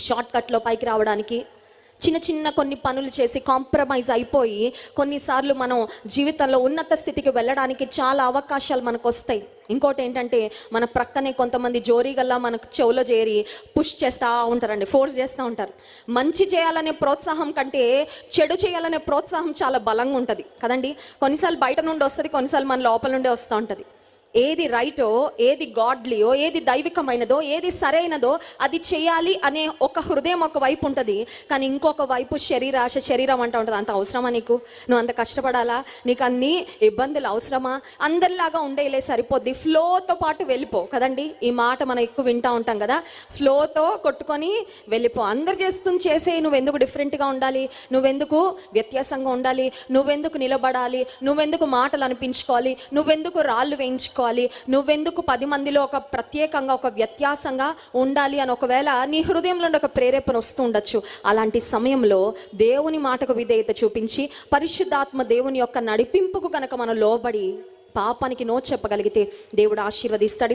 షార్ట్కట్లో పైకి రావడానికి చిన్న చిన్న కొన్ని పనులు చేసి కాంప్రమైజ్ అయిపోయి కొన్నిసార్లు మనం జీవితంలో ఉన్నత స్థితికి వెళ్ళడానికి చాలా అవకాశాలు మనకు వస్తాయి. ఇంకోటి ఏంటంటే, మన ప్రక్కనే కొంతమంది జోరీగల్లా మనకు చెవులో చేరి పుష్ చేస్తూ ఉంటారండి, ఫోర్స్ చేస్తూ ఉంటారు. మంచి చేయాలనే ప్రోత్సాహం కంటే చెడు చేయాలనే ప్రోత్సాహం చాలా బలంగా ఉంటుంది కదండి. కొన్నిసార్లు బయట నుండి వస్తుంది, కొన్నిసార్లు మన లోపల నుండే వస్తూ ఉంటుంది. ఏది రైటో, ఏది గాడ్లీయో, ఏది దైవికమైనదో, ఏది సరైనదో అది చేయాలి అనే ఒక హృదయం ఒక వైపు ఉంటుంది. కానీ ఇంకొక వైపు శరీరం అంటూ ఉంటుంది. అంత అవసరమా నీకు? నువ్వు అంత కష్టపడాలా? నీకు అన్ని ఇబ్బందులు అవసరమా? అందరిలాగా ఉండేలే, సరిపోద్ది, ఫ్లోతో పాటు వెళ్ళిపో కదండి. ఈ మాట మనం ఎక్కువ వింటూ ఉంటాం కదా, ఫ్లోతో కొట్టుకొని వెళ్ళిపో. అందరు చేసే నువ్వెందుకు డిఫరెంట్గా ఉండాలి? నువ్వెందుకు వ్యత్యాసంగా ఉండాలి? నువ్వెందుకు నిలబడాలి? నువ్వెందుకు మాటలు అనిపించుకోవాలి? నువ్వెందుకు రాళ్ళు వేయించుకోవాలి? నువ్వెందుకు 10 మందిలో ఒక ప్రత్యేకంగా, ఒక వ్యత్యాసంగా ఉండాలి అని ఒకవేళ నీ హృదయంలో ఒక ప్రేరేపణ వస్తూ ఉండొచ్చు. అలాంటి సమయంలో దేవుని మాటకు విధేయత చూపించి పరిశుద్ధాత్మ దేవుని యొక్క నడిపింపుకు కనుక మనం లోబడి పాపానికి నో చెప్పగలిగితే దేవుడు ఆశీర్వదిస్తాడు.